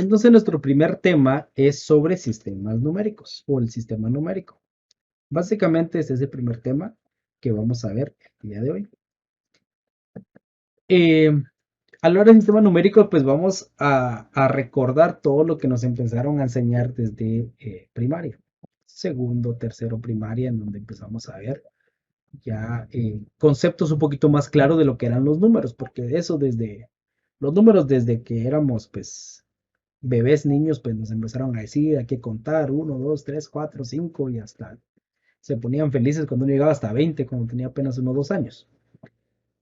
Entonces nuestro primer tema es sobre sistemas numéricos o el sistema numérico. Básicamente ese es el primer tema que vamos a ver el día de hoy. Eh, a la hora del sistema numérico, pues vamos a recordar todo lo que nos empezaron a enseñar desde primaria, segundo, tercero primaria, en donde empezamos a ver ya conceptos un poquito más claros de lo que eran los números, porque eso desde los números desde que éramos pues bebés, niños, pues nos empezaron a decir, hay que contar, 1, 2, 3, 4, 5 y hasta se ponían felices cuando uno llegaba hasta 20, cuando tenía apenas unos 2 años.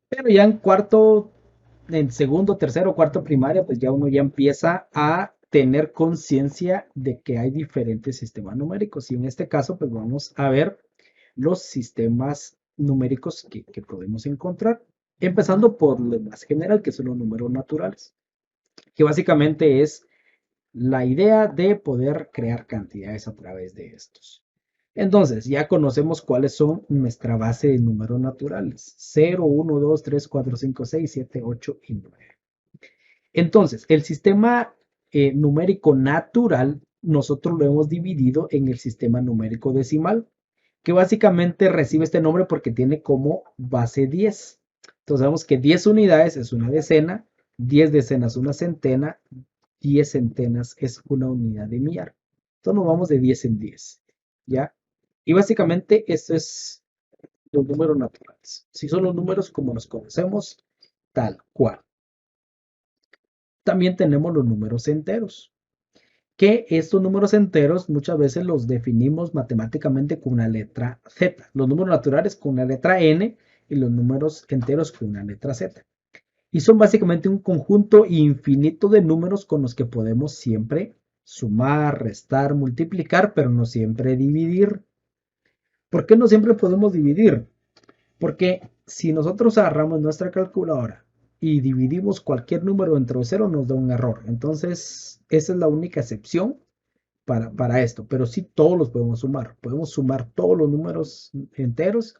Pero ya en cuarto, en segundo, tercero, cuarto primaria, pues ya uno ya empieza a tener conciencia de que hay diferentes sistemas numéricos y en este caso pues vamos a ver los sistemas numéricos que podemos encontrar, empezando por lo más general que son los números naturales, que básicamente es la idea de poder crear cantidades a través de estos. Entonces, ya conocemos cuáles son nuestra base de números naturales. 0, 1, 2, 3, 4, 5, 6, 7, 8 y 9. Entonces, el sistema numérico natural, nosotros lo hemos dividido en el sistema numérico decimal, que básicamente recibe este nombre porque tiene como base 10. Entonces, sabemos que 10 unidades es una decena, 10 decenas una centena, 10 centenas es una unidad de millar. Entonces nos vamos de 10 en 10, ¿ya? Y básicamente esto es los números naturales. Si son los números como los conocemos, tal cual. También tenemos los números enteros, que estos números enteros muchas veces los definimos matemáticamente con una letra Z. Los números naturales con una letra N y los números enteros con una letra Z. Y son básicamente un conjunto infinito de números con los que podemos siempre sumar, restar, multiplicar, pero no siempre dividir. ¿Por qué no siempre podemos dividir? Porque si nosotros agarramos nuestra calculadora y dividimos cualquier número entre 0 nos da un error. Entonces, esa es la única excepción para esto. Pero sí todos los podemos sumar. Podemos sumar todos los números enteros,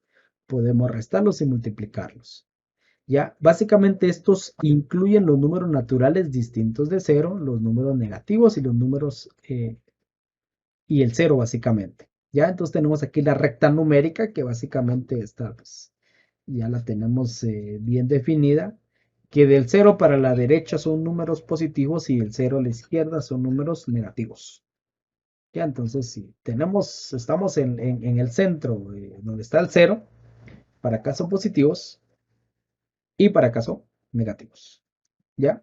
podemos restarlos y multiplicarlos. ¿Ya? Básicamente estos incluyen los números naturales distintos de 0, los números negativos y los números y el 0 básicamente. ¿Ya? Entonces tenemos aquí la recta numérica que básicamente está, pues, ya la tenemos bien definida, que del 0 para la derecha son números positivos y el 0 a la izquierda son números negativos. Ya, entonces si tenemos, estamos en el centro donde está el 0, para acá son positivos y para acá son negativos. ¿Ya?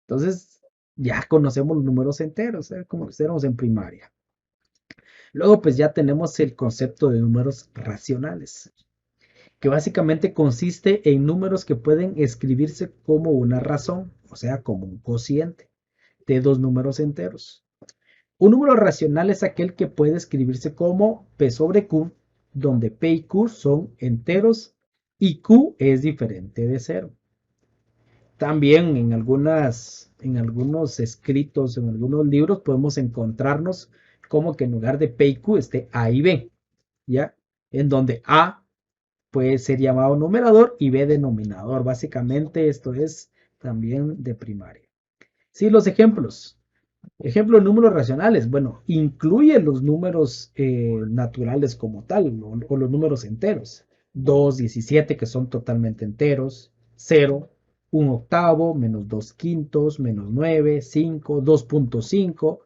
Entonces, ya conocemos los números enteros, como los tenemos en primaria. Luego, pues ya tenemos el concepto de números racionales, que básicamente consiste en números que pueden escribirse como una razón, o sea, como un cociente de dos números enteros. Un número racional es aquel que puede escribirse como P sobre Q, donde P y Q son enteros y Q es diferente de cero. También en algunos escritos, en algunos libros podemos encontrarnos como que en lugar de P y Q esté A y B, ¿ya? En donde A puede ser llamado numerador y B denominador. Básicamente esto es también de primaria. Sí, los ejemplos. Ejemplo, números racionales. Bueno, incluye los números naturales como tal o los números enteros. 2, 17 que son totalmente enteros. 0, 1 octavo, menos 2 quintos, menos 9, 5, 2.5,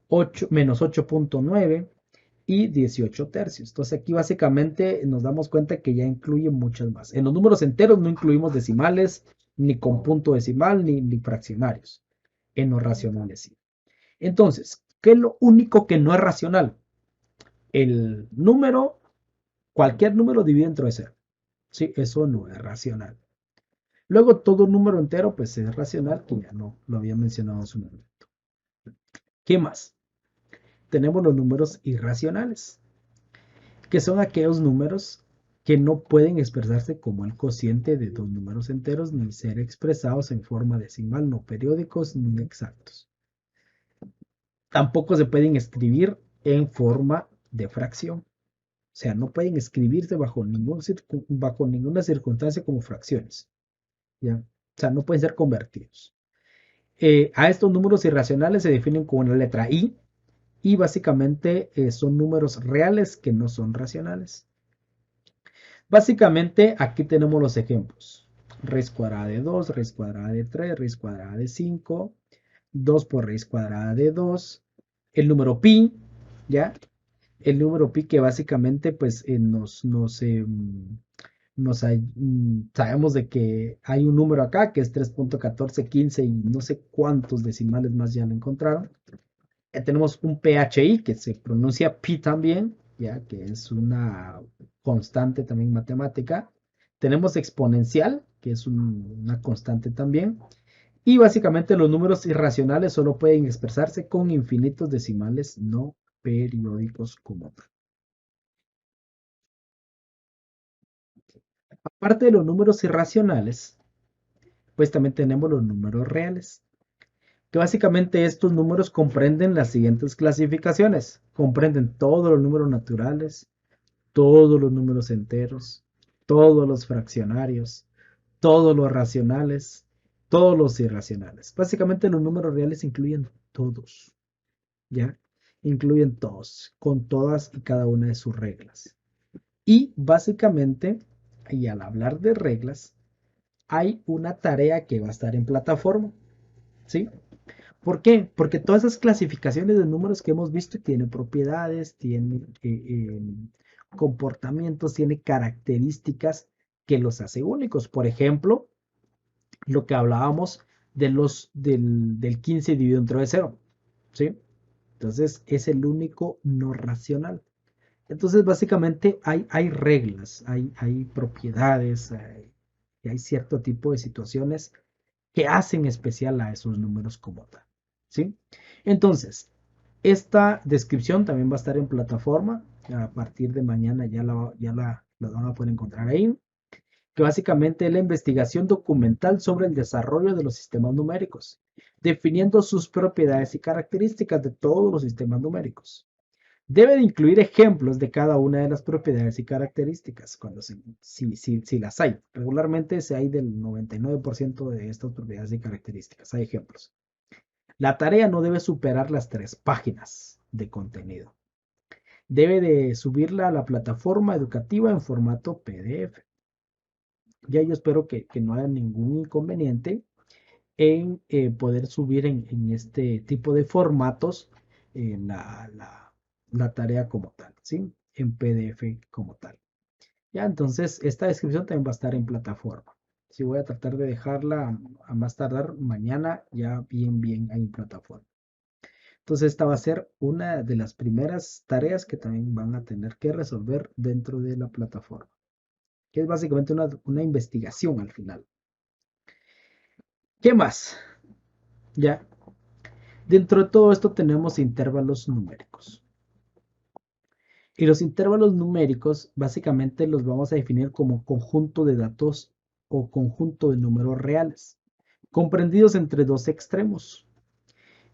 8, menos 8.9 y 18 tercios. Entonces aquí básicamente nos damos cuenta que ya incluye muchas más. En los números enteros no incluimos decimales, ni con punto decimal, ni fraccionarios. En los racionales sí. Entonces, ¿qué es lo único que no es racional? El número, cualquier número dividido entre 0. Sí, eso no es racional. Luego, todo número entero, pues es racional, que ya no lo había mencionado en su momento. ¿Qué más? Tenemos los números irracionales, que son aquellos números que no pueden expresarse como el cociente de dos números enteros ni ser expresados en forma decimal, no periódicos ni exactos. Tampoco se pueden escribir en forma de fracción. O sea, no pueden escribirse bajo ninguna circunstancia como fracciones. ¿Ya? O sea, no pueden ser convertidos. A estos números irracionales se definen con una letra I y básicamente son números reales que no son racionales. Básicamente aquí tenemos los ejemplos. Raíz cuadrada de 2, raíz cuadrada de 3, raíz cuadrada de 5, 2 por raíz cuadrada de 2, el número pi, ¿ya? El número pi que básicamente pues sabemos de que hay un número acá que es 3.1415 y no sé cuántos decimales más ya lo encontraron. Tenemos un PHI que se pronuncia pi también, ya que es una constante también matemática. Tenemos exponencial, que es una constante también. Y básicamente los números irracionales solo pueden expresarse con infinitos decimales no periódicos como tal. Aparte de los números irracionales, pues también tenemos los números reales, que básicamente estos números comprenden las siguientes clasificaciones. Comprenden todos los números naturales, todos los números enteros, todos los fraccionarios, todos los racionales, todos los irracionales. Básicamente los números reales incluyen todos, ¿ya? Incluyen todos, con todas y cada una de sus reglas. Y básicamente, y al hablar de reglas, hay una tarea que va a estar en plataforma, ¿sí? ¿Por qué? Porque todas esas clasificaciones de números que hemos visto tienen propiedades, tienen comportamientos, tienen características que los hace únicos. Por ejemplo, lo que hablábamos del 15 dividido entre 0, ¿sí? Entonces es el único no racional. Entonces básicamente hay reglas, hay propiedades, hay cierto tipo de situaciones que hacen especial a esos números como tal, ¿sí? Entonces, esta descripción también va a estar en plataforma. A partir de mañana la van a poder encontrar ahí. Que básicamente es la investigación documental sobre el desarrollo de los sistemas numéricos, definiendo sus propiedades y características de todos los sistemas numéricos. Debe de incluir ejemplos de cada una de las propiedades y características, si las hay. Regularmente se hay del 99% de estas propiedades y características. Hay ejemplos. La tarea no debe superar las 3 páginas de contenido. Debe de subirla a la plataforma educativa en formato PDF. Ya yo espero que no haya ningún inconveniente en poder subir en este tipo de formatos la tarea como tal, ¿sí? En PDF como tal. Ya, entonces esta descripción también va a estar en plataforma. Sí, voy a tratar de dejarla a más tardar mañana ya bien ahí en plataforma. Entonces esta va a ser una de las primeras tareas que también van a tener que resolver dentro de la plataforma, que es básicamente una investigación al final. ¿Qué más? Ya, dentro de todo esto tenemos intervalos numéricos. Y los intervalos numéricos básicamente los vamos a definir como conjunto de datos o conjunto de números reales, comprendidos entre dos extremos.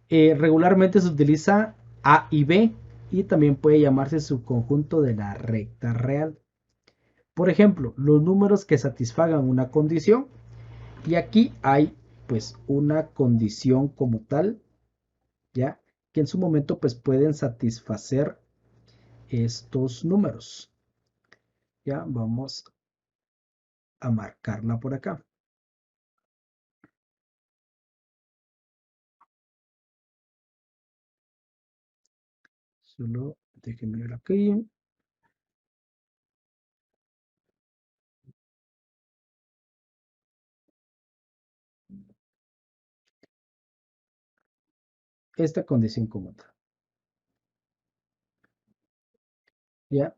Regularmente se utiliza A y B y también puede llamarse subconjunto de la recta real. Por ejemplo, los números que satisfagan una condición, y aquí hay pues una condición como tal, ya que en su momento pues pueden satisfacer estos números. Ya vamos a marcarla por acá. Solo déjenme ver aquí. Esta condición como tal. ¿Ya?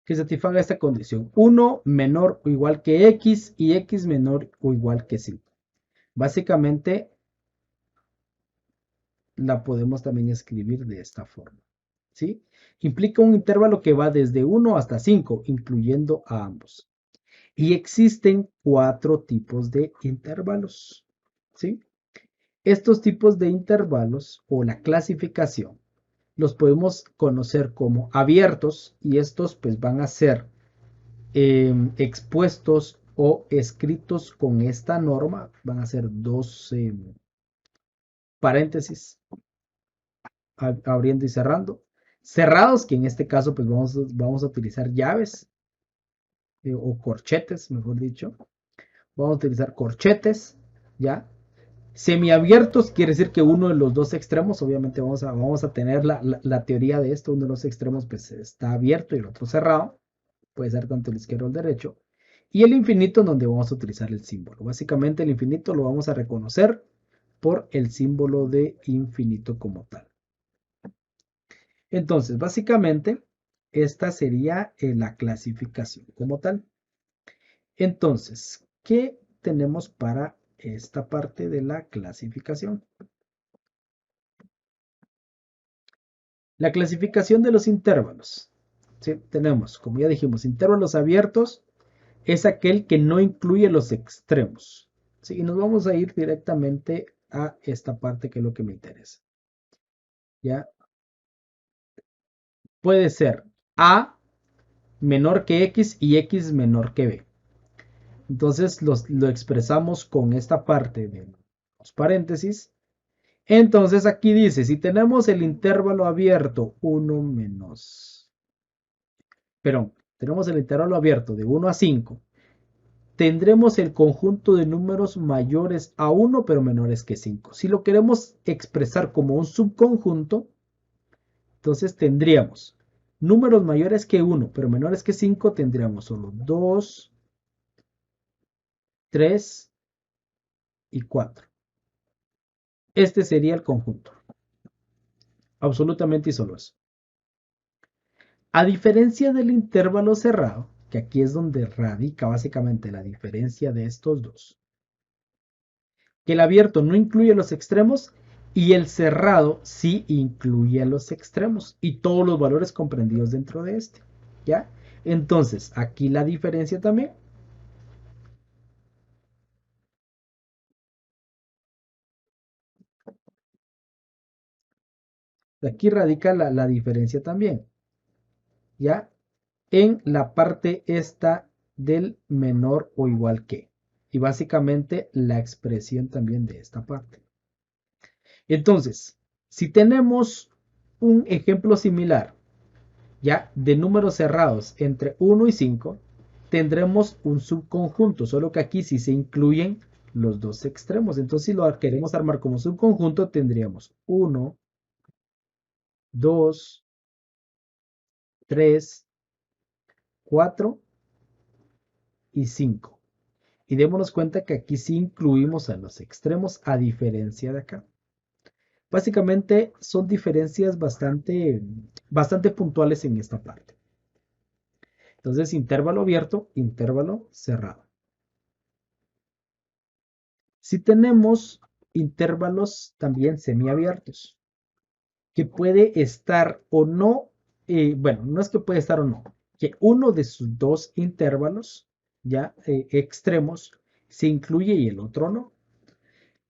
Que satisfaga esta condición. 1 menor o igual que x y x menor o igual que 5. Básicamente la podemos también escribir de esta forma. ¿Sí? Implica un intervalo que va desde 1 hasta 5, incluyendo a ambos. Y existen 4 tipos de intervalos. ¿Sí? Estos tipos de intervalos o la clasificación los podemos conocer como abiertos y estos pues van a ser expuestos o escritos con esta norma. Van a ser dos paréntesis, abriendo y cerrando, cerrados, que en este caso pues vamos a utilizar llaves o corchetes, mejor dicho. Vamos a utilizar corchetes, ¿ya? Semiabiertos quiere decir que uno de los dos extremos, obviamente vamos a tener la teoría de esto, uno de los extremos pues está abierto y el otro cerrado, puede ser tanto el izquierdo o el derecho, y el infinito donde vamos a utilizar el símbolo. Básicamente el infinito lo vamos a reconocer por el símbolo de infinito como tal. Entonces, básicamente, esta sería la clasificación como tal. Entonces, ¿qué tenemos para esta parte de la clasificación? La clasificación de los intervalos. ¿Sí? Tenemos, como ya dijimos, intervalos abiertos es aquel que no incluye los extremos. ¿Sí? Y nos vamos a ir directamente a esta parte que es lo que me interesa. ¿Ya? Puede ser A menor que X y X menor que B. Entonces lo expresamos con esta parte de los paréntesis. Entonces aquí dice, si tenemos el intervalo abierto 1 menos, perdón, tenemos el intervalo abierto de 1 a 5, tendremos el conjunto de números mayores a 1 pero menores que 5. Si lo queremos expresar como un subconjunto, entonces tendríamos números mayores que 1 pero menores que 5, tendríamos solo 2, 3 y 4. Este sería el conjunto. Absolutamente y solo eso. A diferencia del intervalo cerrado, que aquí es donde radica básicamente la diferencia de estos dos, que el abierto no incluye los extremos y el cerrado sí incluye los extremos y todos los valores comprendidos dentro de este. ¿Ya? Entonces, aquí la diferencia también. Aquí radica la diferencia también. ¿Ya? En la parte esta del menor o igual que. Y básicamente la expresión también de esta parte. Entonces, si tenemos un ejemplo similar, ya de números cerrados entre 1 y 5, tendremos un subconjunto, solo que aquí sí se incluyen los dos extremos. Entonces, si lo queremos armar como subconjunto, tendríamos 1, 2, 3, 4 y 5. Y démonos cuenta que aquí sí incluimos a los extremos a diferencia de acá. Básicamente son diferencias bastante puntuales en esta parte. Entonces, intervalo abierto, intervalo cerrado. Si tenemos intervalos también semiabiertos, que puede estar o no, bueno, no es que puede estar o no, que uno de sus dos intervalos ya extremos se incluye y el otro no.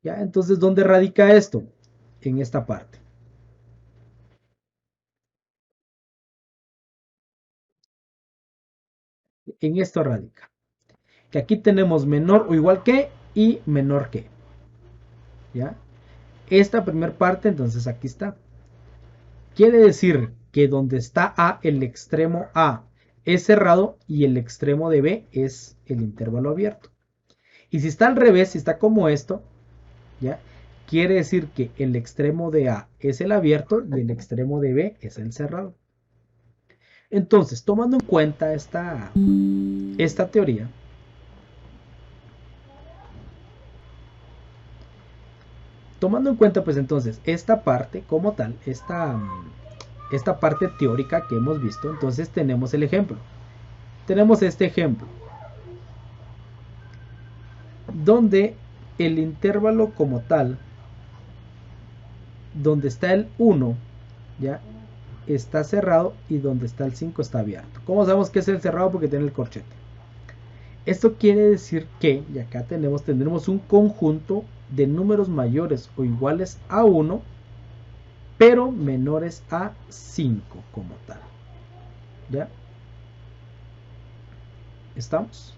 ¿Ya? Entonces, ¿dónde radica esto? En esta parte. En esto radica. Que aquí tenemos menor o igual que y menor que. ¿Ya? Esta primera parte, entonces aquí está. Quiere decir que donde está A, el extremo A es cerrado y el extremo de B es el intervalo abierto. Y si está al revés, si está como esto, ¿ya? Quiere decir que el extremo de A es el abierto y el extremo de B es el cerrado. Entonces, tomando en cuenta esta teoría, tomando en cuenta pues entonces esta parte como tal, esta parte teórica que hemos visto, entonces tenemos el ejemplo. Tenemos este ejemplo, donde el intervalo como tal, donde está el 1, ya está cerrado y donde está el 5 está abierto. ¿Cómo sabemos que es el cerrado? Porque tiene el corchete. Esto quiere decir que, y acá tendremos un conjunto de números mayores o iguales a 1, pero menores a 5 como tal. ¿Ya? ¿Estamos?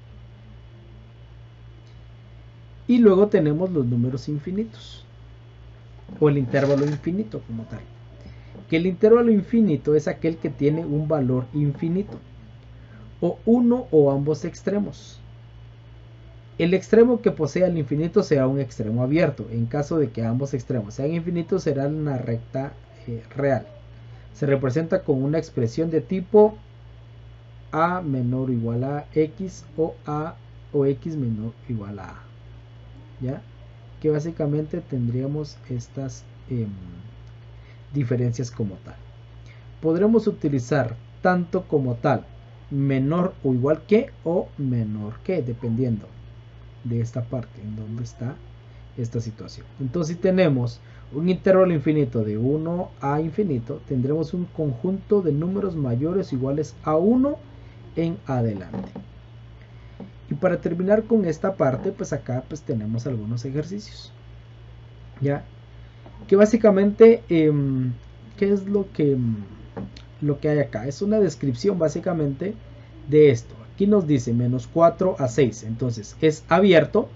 Y luego tenemos los números infinitos. o el intervalo infinito como tal. Que el intervalo infinito es aquel que tiene un valor infinito, o uno o ambos extremos. El extremo que posea el infinito será un extremo abierto. En caso de que ambos extremos sean infinitos, será una recta real. Se representa con una expresión de tipo a menor o igual a x o a o x menor o igual a a. ¿Ya? Que básicamente tendríamos estas diferencias como tal. Podremos utilizar tanto como tal menor o igual que o menor que, dependiendo de esta parte en donde está esta situación. Entonces, si tenemos un intervalo infinito de 1 a infinito, tendremos un conjunto de números mayores o iguales a 1 en adelante. Y para terminar con esta parte, pues acá pues tenemos algunos ejercicios. ¿Ya? Que básicamente, ¿qué es lo que hay acá? Es una descripción básicamente de esto. Aquí nos dice menos 4 a 6. Entonces es abierto,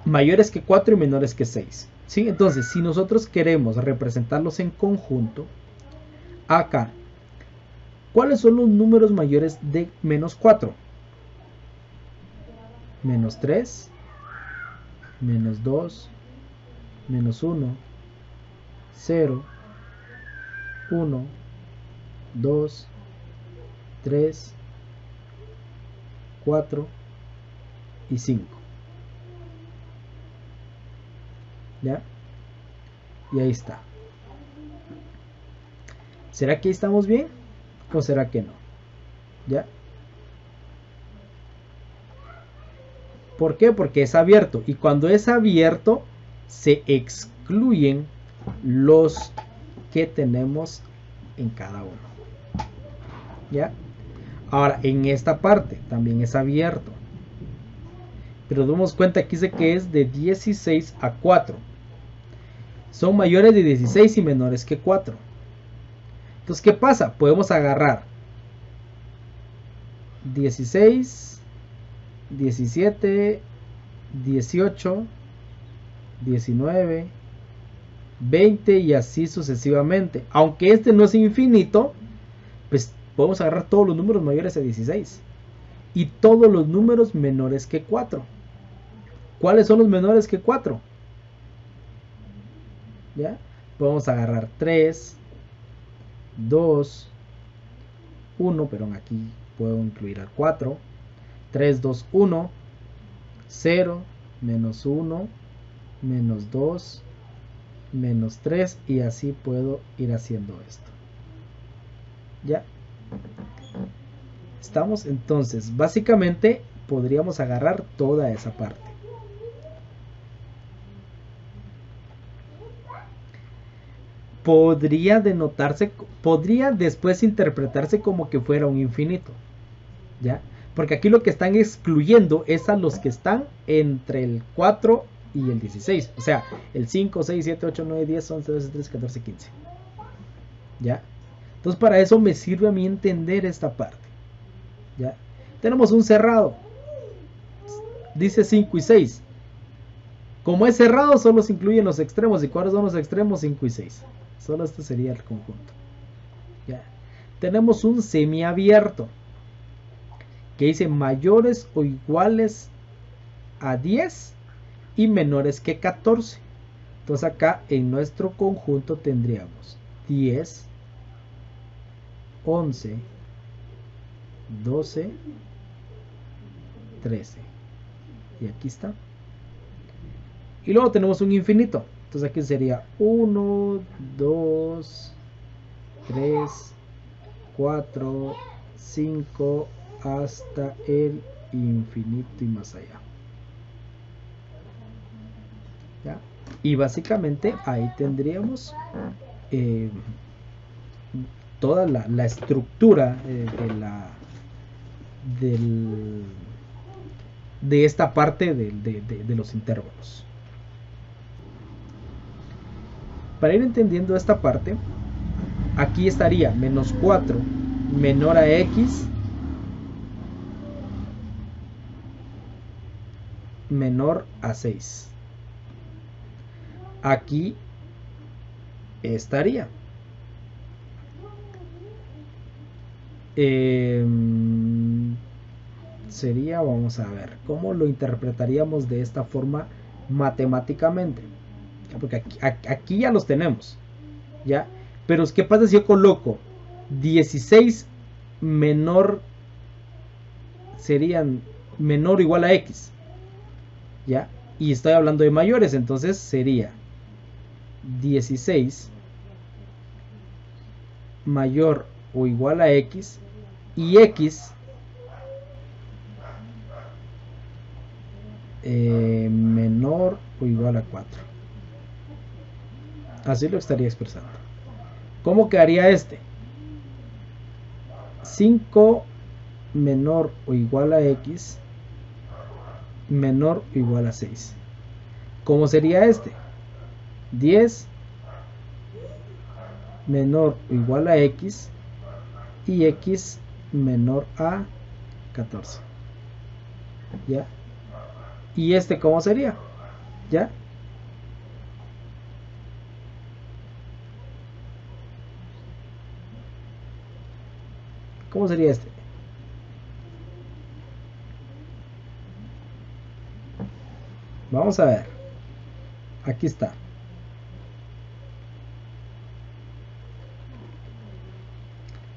mayores que 4 y menores que 6. ¿Sí? Entonces, si nosotros queremos representarlos en conjunto, acá, ¿cuáles son los números mayores de menos 4? Menos 3, menos 2, menos 1, 0, 1, 2, 3, 4 y 5. ¿Ya? Y ahí está. ¿Será que ahí estamos bien? ¿O será que no? ¿Ya? ¿Por qué? Porque es abierto. Y cuando es abierto, se excluyen los que tenemos en cada uno. ¿Ya? Ahora, en esta parte también es abierto. Pero damos cuenta aquí dice que es de 16 a 4. Son mayores de 16 y menores que 4. Entonces, ¿qué pasa? Podemos agarrar 16, 17, 18, 19, 20 y así sucesivamente. Aunque este no es infinito, pues podemos agarrar todos los números mayores a 16 y todos los números menores que 4. ¿Cuáles son los menores que 4? ¿Ya? Podemos agarrar 3, 2, 1, pero aquí puedo incluir al 4, 3, 2, 1, 0, menos 1, menos 2, menos 3 y así puedo ir haciendo esto. ¿Ya? ¿Estamos? Entonces, básicamente podríamos agarrar toda esa parte. Podría denotarse, podría después interpretarse como que fuera un infinito. ¿Ya? Porque aquí lo que están excluyendo es a los que están entre el 4 y el 16. O sea, el 5, 6, 7, 8, 9, 10, 11, 12, 13, 14, 15. ¿Ya? Entonces para eso me sirve a mí entender esta parte. ¿Ya? Tenemos un cerrado. Dice 5 y 6. Como es cerrado, solo se incluyen los extremos. ¿Y cuáles son los extremos? 5 y 6. Solo este sería el conjunto. ¿Ya? Tenemos un semiabierto que dice mayores o iguales a 10 y menores que 14. Entonces acá en nuestro conjunto tendríamos 10, 11, 12, 13. Y aquí está. Y luego tenemos un infinito. Entonces aquí sería 1, 2, 3, 4, 5, hasta el infinito y más allá. ¿Ya? Y básicamente ahí tendríamos toda la estructura de esta parte de los intervalos. Para ir entendiendo esta parte, aquí estaría menos 4 menor a x menor a 6. aquí estaría. Sería, vamos a ver, ¿cómo lo interpretaríamos de esta forma matemáticamente? Porque aquí ya los tenemos, ¿ya? Pero ¿qué pasa si yo coloco 16 menor, serían menor o igual a X, ¿ya? Y estoy hablando de mayores, entonces sería 16 mayor o igual a X y X menor o igual a 4. Así lo estaría expresando. ¿Cómo quedaría este? 5 menor o igual a X menor o igual a 6. ¿Cómo sería este? 10 menor o igual a X y X menor a 14. ¿Ya? ¿Y este cómo sería? ¿Ya? ¿Cómo sería este? Vamos a ver. Aquí está.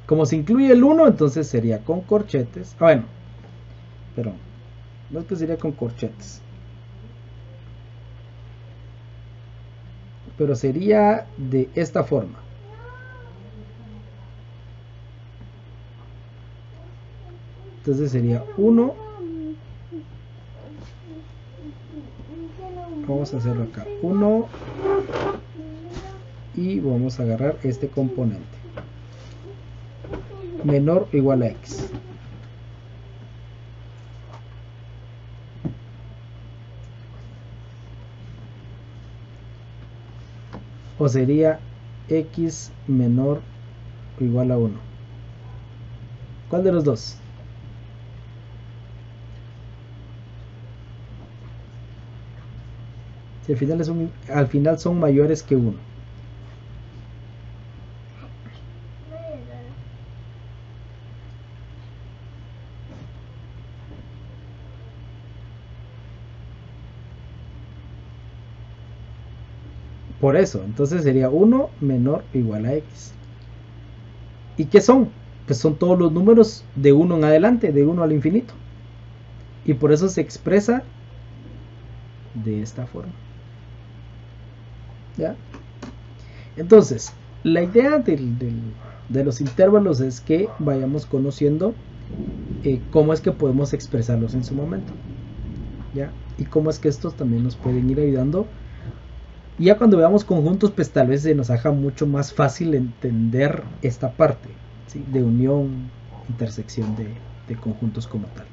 Como se incluye el 1, entonces sería con corchetes. Bueno, pero no es que sería con corchetes. Pero sería de esta forma. Entonces sería 1. Vamos a hacerlo acá. 1. Y vamos a agarrar este componente. Menor o igual a X. O sería X menor o igual a 1. ¿Cuál de los dos? Si al final son mayores que 1. Por eso, entonces sería 1 menor o igual a X. ¿Y qué son? Pues son todos los números de 1 en adelante, de 1 al infinito. Y por eso se expresa de esta forma. ¿Ya? Entonces, la idea de los intervalos es que vayamos conociendo cómo es que podemos expresarlos en su momento. ¿Ya? Y cómo es que estos también nos pueden ir ayudando. Y ya cuando veamos conjuntos, pues tal vez se nos haga mucho más fácil entender esta parte, ¿sí? De unión, intersección de conjuntos como tal.